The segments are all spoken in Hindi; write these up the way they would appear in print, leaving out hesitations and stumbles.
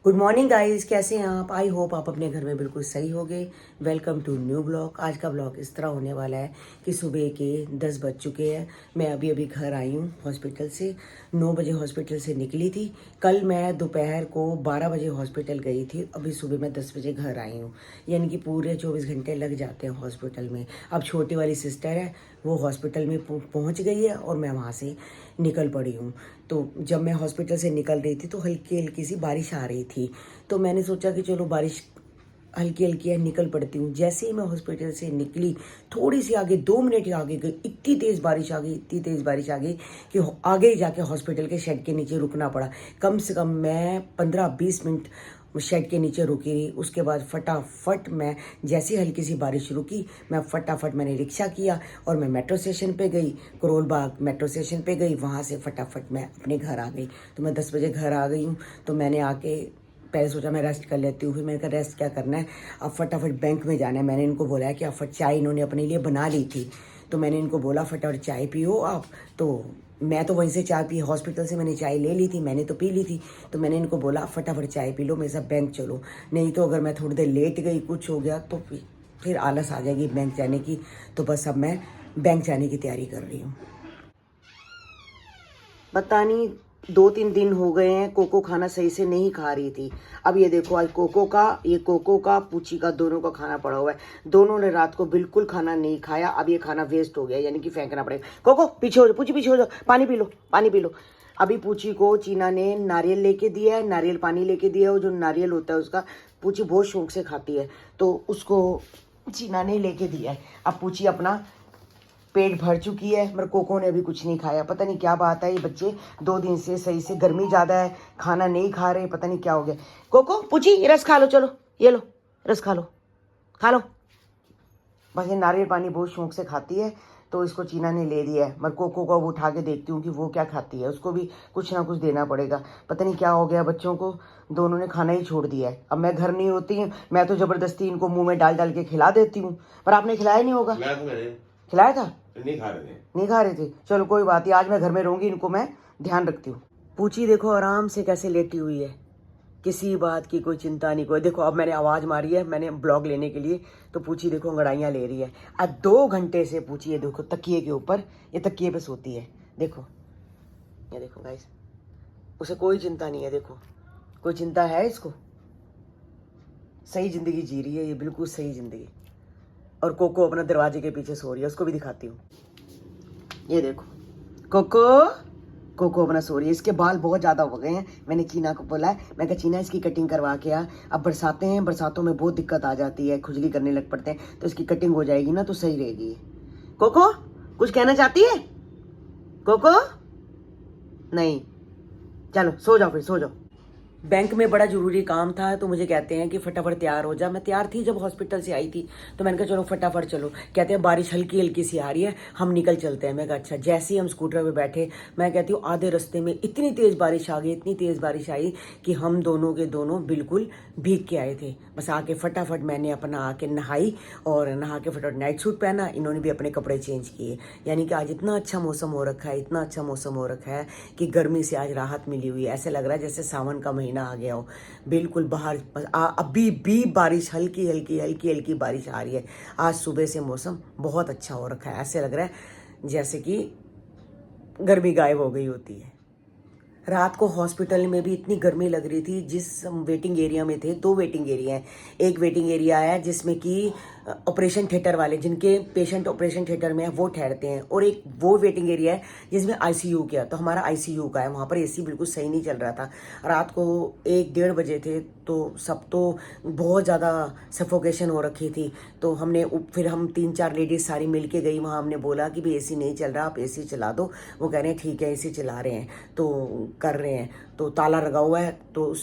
गुड मॉर्निंग गाइस, कैसे हैं आप? आई होप आप अपने घर में बिल्कुल सही होंगे। Welcome to new blog. आज का ब्लॉग इस तरह होने वाला है कि सुबह के 10 बज चुके हैं। मैं अभी अभी घर आई हूँ हॉस्पिटल से। 9 बजे हॉस्पिटल से निकली थी। कल मैं दोपहर को 12 बजे हॉस्पिटल गई थी। अभी सुबह मैं 10 बजे घर आई हूँ। यानी कि पूरे 24 घंटे लग जाते हैं हॉस्पिटल में। अब छोटी वाली सिस्टर है, वो हॉस्पिटल में पहुँच गई है और मैं वहाँ से निकल पड़ी हूँ। तो जब मैं हॉस्पिटल से निकल रही थी तो हल्की हल्की सी बारिश आ रही थी। तो मैंने सोचा कि चलो बारिश हल्की हल्की है, निकल पड़ती हूँ। जैसे ही मैं हॉस्पिटल से निकली, थोड़ी सी आगे 2 मिनट ही आगे गई, इतनी तेज़ बारिश आ गई, इतनी तेज़ बारिश आ गई कि आगे ही जाके हॉस्पिटल के शेड के नीचे रुकना पड़ा। कम से कम मैं 15-20 मिनट शेड के नीचे रुकी रही। उसके बाद फटाफट मैं, जैसी हल्की सी बारिश रुकी, मैं फटाफट मैंने रिक्शा किया और मैं मेट्रो स्टेशन पे गई। करोल बाग मेट्रो स्टेशन पे गई। वहाँ से फटाफट मैं अपने घर आ गई। तो मैं 10 बजे घर आ गई हूँ। तो मैंने आके पहले सोचा मैं रेस्ट कर लेती हूँ। फिर मैंने कहा रेस्ट क्या करना है, अब फटाफट बैंक में जाना है। मैंने इनको बोला है कि अब चाय इन्होंने अपने लिए बना ली थी, तो मैंने इनको बोला फटाफट चाय पियो आप। तो मैं तो वहीं से चाय पी, हॉस्पिटल से मैंने चाय ले ली थी, मैंने तो पी ली थी। तो मैंने इनको बोला फटाफट चाय पी लो, मेरे साथ बैंक चलो। नहीं तो अगर मैं थोड़ी देर लेट गई, कुछ हो गया तो फिर आलस आ जाएगी बैंक जाने की। तो बस अब मैं बैंक जाने की तैयारी कर रही हूँ। पता नहीं 2-3 दिन हो गए हैं कोको खाना सही से नहीं खा रही थी। अब ये देखो, आज कोको का पूची का दोनों का खाना पड़ा हुआ है। दोनों ने रात को बिल्कुल खाना नहीं खाया। अब ये खाना वेस्ट हो गया, यानी कि फेंकना पड़ेगा। कोको पीछे हो जाओ, पूची पीछे हो जाओ, पानी पी लो, पानी पी लो। अभी पूची को चीना ने नारियल लेके दिया है, नारियल पानी लेके दिया है। वो जो नारियल होता है उसका पूची बहुत शौक से खाती है, तो उसको चीना ने लेके दिया है। अब पूची अपना पेट भर चुकी है, मगर कोको ने अभी कुछ नहीं खाया। पता नहीं क्या बात है, ये बच्चे 2 दिन से सही से, गर्मी ज़्यादा है, खाना नहीं खा रहे, पता नहीं क्या हो गया। कोको पूछी, ये रस खा लो, चलो ये लो रस खा लो, खा लो। बस ये नारियल पानी बहुत शौक से खाती है, तो इसको चीना ने ले दिया है। मगर कोको को वो उठा के देखती हूँ कि वो क्या खाती है, उसको भी कुछ ना कुछ देना पड़ेगा। पता नहीं क्या हो गया बच्चों को, दोनों ने खाना ही छोड़ दिया है। अब मैं घर नहीं होती हूँ, मैं तो ज़बरदस्ती इनको मुँह में डाल डाल के खिला देती हूँ। पर आपने खिलाया नहीं होगा? खिलाया था? नहीं खा रहे थे। नहीं खा रहे थे, चलो कोई बात नहीं, आज मैं घर में रहूंगी, इनको मैं ध्यान रखती हूँ। पूछी देखो आराम से कैसे लेटी हुई है, किसी बात की कोई चिंता नहीं। कोई देखो, अब मैंने आवाज़ मारी है, मैंने ब्लॉग लेने के लिए, तो पूछी देखो अंगड़ाइयाँ ले रही है। अब 2 घंटे से पूछी है देखो तकिए के ऊपर, ये तकिए पे सोती है। देखो, ये देखो गाइस, उसे कोई चिंता नहीं है। देखो, कोई चिंता है इसको? सही ज़िंदगी जी रही है ये, बिल्कुल सही ज़िंदगी। और कोको अपना दरवाजे के पीछे सो रही है, उसको भी दिखाती हूँ। ये देखो कोको अपना सो रही है। इसके बाल बहुत ज़्यादा हो गए हैं। मैंने चीना को बोला है, मैं कहा चीना इसकी कटिंग करवा के आ। अब बरसातें हैं, बरसातों में बहुत दिक्कत आ जाती है, खुजली करने लग पड़ते हैं, तो इसकी कटिंग हो जाएगी ना तो सही रहेगी। कोको कुछ कहना चाहती है? कोको नहीं, चलो सो जाओ, फिर सो जाओ। बैंक में बड़ा ज़रूरी काम था, तो मुझे कहते हैं कि फटाफट तैयार हो जा। मैं तैयार थी जब हॉस्पिटल से आई थी, तो मैंने कहा चलो फटाफट चलो। कहते हैं बारिश हल्की हल्की सी आ रही है, हम निकल चलते हैं। मैं कहा अच्छा। जैसे ही हम स्कूटर पे बैठे, मैं कहती हूँ आधे रास्ते में इतनी तेज़ बारिश आ गई, इतनी तेज़ बारिश आई कि हम दोनों के दोनों बिल्कुल भीग के आए थे। बस आके फटाफट मैंने अपना आके नहाई, और नहा के फटाफट नाइट सूट पहना। इन्होंने भी अपने कपड़े चेंज किए। यानी कि आज इतना अच्छा मौसम हो रखा है, इतना अच्छा मौसम हो रखा है कि गर्मी से आज राहत मिली हुई है। ऐसे लग रहा है जैसे सावन का महीना आ गया हो। बिल्कुल बाहर अभी भी बारिश, हल्की हल्की हल्की हल्की बारिश आ रही है। आज सुबह से मौसम बहुत अच्छा हो रखा है। ऐसे लग रहा है जैसे कि गर्मी गायब हो गई होती है। रात को हॉस्पिटल में भी इतनी गर्मी लग रही थी। जिस वेटिंग एरिया में थे, 2 वेटिंग एरिया हैं। एक वेटिंग एरिया है जिसमें कि ऑपरेशन थिएटर वाले, जिनके पेशेंट ऑपरेशन थिएटर में है, वो ठहरते हैं। और एक वो वेटिंग एरिया है जिसमें आईसीयू का, तो हमारा आईसीयू का है। वहाँ पर एसी बिल्कुल सही नहीं चल रहा था। रात को 1-1:30 बजे थे, तो सब तो बहुत ज़्यादा सफोकेशन हो रखी थी। तो फिर हम 3-4 लेडीज सारी मिल के गई वहाँ। हमने बोला कि भाई एसी नहीं चल रहा, आप एसी चला दो। वो कह रहे हैं ठीक है एसी चला रहे हैं, तो कर रहे हैं। तो ताला लगा हुआ है, तो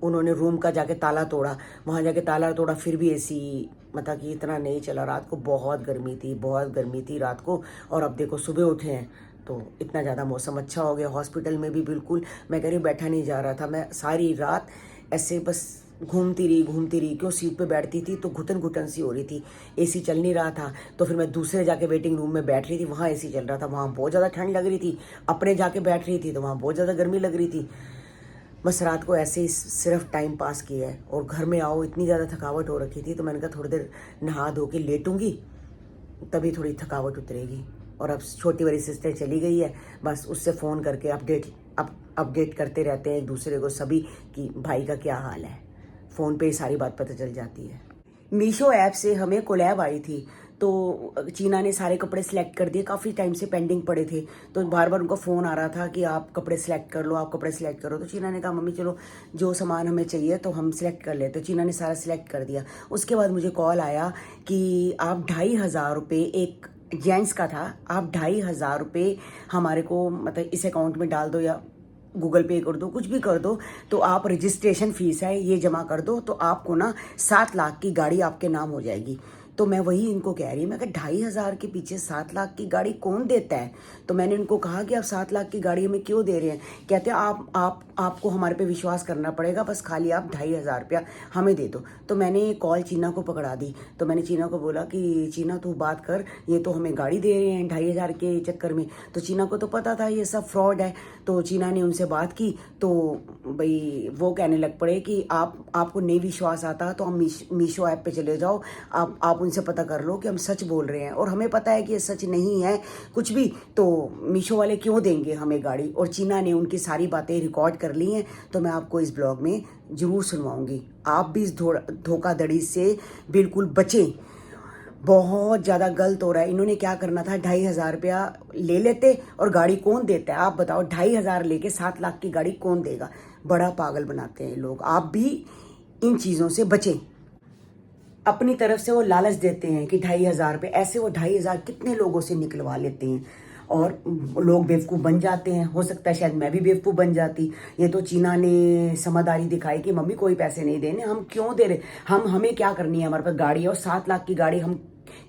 उन्होंने रूम का जाके ताला तोड़ा, वहाँ जाके ताला तोड़ा, फिर भी एसी मतलब कि इतना नहीं चला। रात को बहुत गर्मी थी, बहुत गर्मी थी रात को। और अब देखो सुबह उठे हैं तो इतना ज़्यादा मौसम अच्छा हो गया। हॉस्पिटल में भी बिल्कुल, मैं कह रही बैठा नहीं जा रहा था। मैं सारी रात ऐसे बस घूमती रही। क्यों, सीट पे बैठती थी तो घुटन घुटन सी हो रही थी, एसी चल नहीं रहा था। तो फिर मैं दूसरे जाके वेटिंग रूम में बैठ रही थी, वहाँ एसी चल रहा था, वहाँ बहुत ज़्यादा ठंड लग रही थी। अपने जाके बैठ रही थी तो वहाँ बहुत ज़्यादा गर्मी लग रही थी। बस रात को ऐसे ही सिर्फ टाइम पास किया है। और घर में आओ इतनी ज़्यादा थकावट हो रखी थी, तो मैंने कहा थोड़ी देर नहा धो के लेटूंगी, तभी थोड़ी थकावट उतरेगी। और अब छोटी वाली सिस्टर चली गई है, बस उससे फ़ोन करके अपडेट करते रहते हैं एक दूसरे को सभी कि भाई का क्या हाल है। फ़ोन पे ही सारी बात पता चल जाती है। मीशो ऐप से हमें कोलैब आई थी, तो चीना ने सारे कपड़े सिलेक्ट कर दिए, काफ़ी टाइम से पेंडिंग पड़े थे, तो बार बार उनका फ़ोन आ रहा था कि आप कपड़े सिलेक्ट कर लो, आप कपड़े सिलेक्ट करो। तो चीना ने कहा मम्मी चलो जो सामान हमें चाहिए तो हम सिलेक्ट कर लेते। तो चीना ने सारा सिलेक्ट कर दिया। उसके बाद मुझे कॉल आया कि आप 2500 रुपये, एक जेंट्स का था, आप 2500 रुपये हमारे को मतलब इस अकाउंट में डाल दो या गूगल पे कर दो, कुछ भी कर दो, तो आप रजिस्ट्रेशन फीस है ये जमा कर दो, तो आपको ना 7 लाख की गाड़ी आपके नाम हो जाएगी। तो मैं वही इनको कह रही, मैं कहा 2500 के पीछे 7 लाख की गाड़ी कौन देता है। तो मैंने उनको कहा कि आप 7 लाख की गाड़ी हमें क्यों दे रहे हैं। कहते हैं आपको हमारे पे विश्वास करना पड़ेगा, बस खाली आप 2500 रुपया हमें दे दो। तो मैंने कॉल चीना को पकड़ा दी। तो मैंने चीना को बोला कि चीना तू बात कर, ये तो हमें गाड़ी दे रहे हैं 2500 के चक्कर में। तो चीना को तो पता था ये सब फ्रॉड है। तो चीना ने उनसे बात की, तो भाई वो कहने लग पड़े कि आपको नहीं विश्वास आता तो हम मीशो ऐप पे चले जाओ, आप उनसे पता कर लो कि हम सच बोल रहे हैं। और हमें पता है कि ये सच नहीं है कुछ भी, तो मीशो वाले क्यों देंगे हमें गाड़ी। और चीना ने उनकी सारी बातें रिकॉर्ड कर ली हैं, तो मैं आपको इस ब्लॉग में ज़रूर सुनवाऊंगी। आप भी इस धोखाधड़ी से बिल्कुल बचें, बहुत ज़्यादा गलत हो रहा है। इन्होंने क्या करना था, 2500 रुपया ले लेते और गाड़ी कौन देता है आप बताओ। 2500 लेके 7 लाख की गाड़ी कौन देगा। बड़ा पागल बनाते हैं लोग। आप भी इन चीज़ों से बचें। अपनी तरफ से वो लालच देते हैं कि 2500 रुपये, ऐसे वो 2500 कितने लोगों से निकलवा लेते हैं और लोग बेवकूफ़ बन जाते हैं। हो सकता है शायद मैं भी बेवकूफ़ बन जाती। ये तो चीना ने समझदारी दिखाई कि मम्मी कोई पैसे नहीं देने, हम क्यों दे रहे, हमें क्या करनी है, हमारे पास गाड़ी है और 7 लाख की गाड़ी हम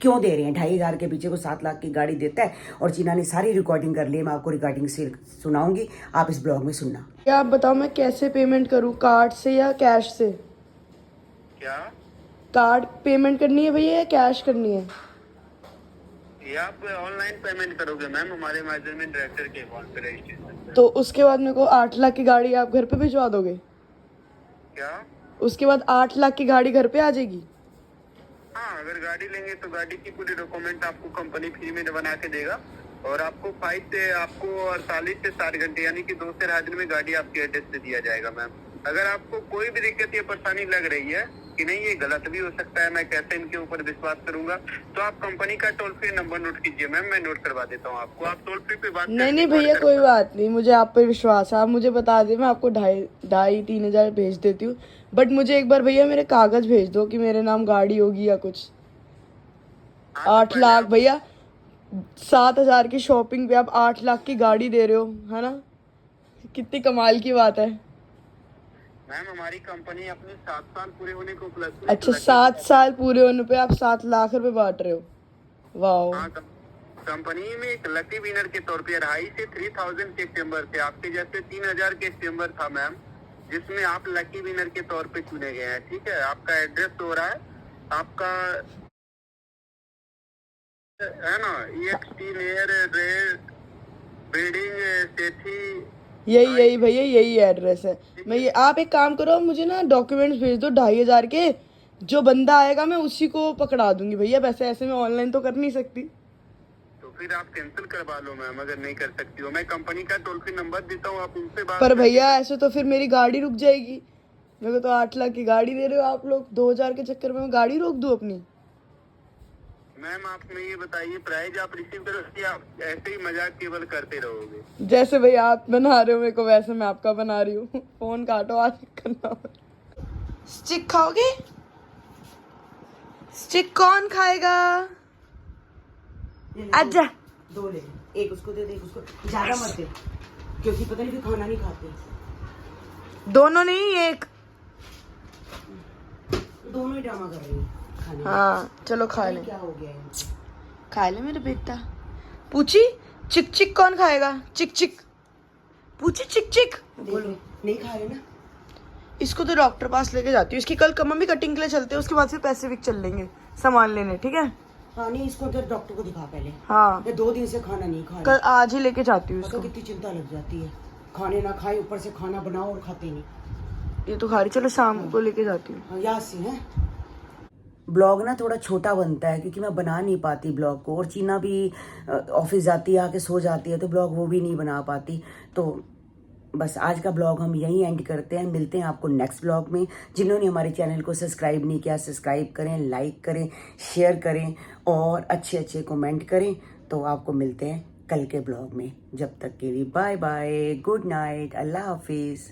क्यों दे रहे हैं। 2500 के पीछे को 7 लाख की गाड़ी देता है। और चीना ने सारी रिकॉर्डिंग कर ली है, मैं आपको रिकॉर्डिंग से सुनाऊंगी, आप इस ब्लॉग में सुनना। क्या आप बताओ मैं कैसे पेमेंट करूँ, कार्ड से या कैश से। क्या कार्ड पेमेंट करनी है भैया या कैश करनी है। ये आप ऑनलाइन पेमेंट करोगे मैम, हमारे मैनेजमेंट डायरेक्टर के अकाउंट पे रजिस्ट्रेशन। तो उसके बाद मेरे को 8 लाख की गाड़ी आप घर पे भिजवा दोगे। क्या उसके बाद 8 लाख की गाड़ी घर पे आ जाएगी। हाँ, अगर गाड़ी लेंगे तो गाड़ी की पूरी डॉक्यूमेंट आपको कंपनी फ्री में बना के देगा। और आपको 48 से 60 घंटे यानी कि 2 से 2.5 दिन में गाड़ी आपके एड्रेस पे दिया जाएगा मैम। अगर आपको कोई भी दिक्कत या परेशानी लग रही है कि नहीं ये गलत भी हो सकता है, मैं कैसे इनके ऊपर विश्वास करूंगा, तो आप कंपनी का टोल फ्री नंबर नोट कीजिए मैम, मैं नोट करवा देता हूँ आपको। आप टोल फ्री पे बात नहीं भैया कोई बात नहीं, मुझे आप पे विश्वास है। आप मुझे बता दे, मैं आपको 2,500-3,000 भेज देती हूँ। बट मुझे एक बार भैया मेरे कागज भेज दो कि मेरे नाम गाड़ी होगी या कुछ। 8 लाख भैया, 7,000 की शॉपिंग पे आप 8 लाख की गाड़ी दे रहे हो, है ना। कितनी कमाल की बात है मैम। हमारी कंपनी अपने 7 साल पूरे होने को प्लस। अच्छा, 7 साल पूरे होने पे आप 7 लाख रुपए बांट रहे हो। वाह। हाँ, कंपनी में एक लकी विनर के तौर पे 2,500 से 3,000 के चेम्बर थे, आपके जैसे 3,000 के चेम्बर था मैम, जिसमें आप लकी विनर के तौर पे चुने गए हैं। ठीक है, आपका एड्रेस हो रहा है आपका है ना, EXT नियर रेड बिल्डिंग सेठी। यही भैया यही एड्रेस है। मैं ये, आप एक काम करो, मुझे ना डॉक्यूमेंट्स भेज दो 2,500 के। जो बंदा आएगा मैं उसी को पकड़ा दूंगी भैया। वैसे ऐसे मैं ऑनलाइन तो कर नहीं सकती। तो फिर आप कैंसिल करवा लो मैम, अगर नहीं कर सकती हो। मैं कंपनी का टोल फ्री नंबर देता हूँ, आप उनसे बात पर भैया ऐसे तो फिर मेरी गाड़ी रुक जाएगी। मेरे को तो 8 लाख की गाड़ी दे रहे हो आप लोग, 2,000 के चक्कर में मैं गाड़ी रोक दूं अपनी। मैम आप हमें ये बताइए, प्राइज आप रिसीव करोगे या आप ऐसे ही मजाक केवल करते रहोगे। जैसे भैया आप बना रहे हो मेरे को, वैसे मैं आपका बना रही हूँ। फोन काटो, आज करना। स्टिक खाओगे? स्टिक कौन खाएगा? आजा। 2 ले, एक उसको दे दे, एक उसको, ज्यादा मत दे क्योंकि पता नहीं फिर खाना नहीं खाते। दोनों नहीं, एक। दोनों ही ड्रामा कर रही है खाने में। हाँ चलो खा ले। क्या हो गया है? खा ले मेरे बेटा। पूछी चिक चिक कौन खाएगा? चिक चिक पूछी, चिक चिक बोलो। नहीं खा रहे ना। इसको तो डॉक्टर पास लेके जाती हूँ। इसकी कल मम्मी कटिंग के लिए चलते हैं, उसके बाद फिर पैसिफिक चल लेंगे सामान लेने, ठीक है। हाँ नहीं, इसको तो डॉक्टर को दिखा पहले। हाँ मैं 2 दिन से खाना नहीं खा रही। कल आज ही लेके जाती हूँ पता इसको। कितनी चिंता लग जाती है, खाने ना खाए, ऊपर से खाना बनाओ और खाते नहीं। ये तो खा रही, चलो शाम को लेके जाती हूँ। हाँ, याद से है। ब्लॉग ना थोड़ा छोटा बनता है क्योंकि मैं बना नहीं पाती ब्लॉग को, और चीना भी ऑफिस जाती है, आके सो जाती है, तो ब्लॉग वो भी नहीं बना पाती। तो बस आज का ब्लॉग हम यहीं एंड करते हैं। मिलते हैं आपको नेक्स्ट ब्लॉग में। जिन्होंने हमारे चैनल को सब्सक्राइब नहीं किया, सब्सक्राइब करें, लाइक करें, शेयर करें और अच्छे अच्छे कमेंट करें। तो आपको मिलते हैं कल के ब्लॉग में। जब तक के लिए बाय बाय, गुड नाइट, अल्लाह हाफिज़।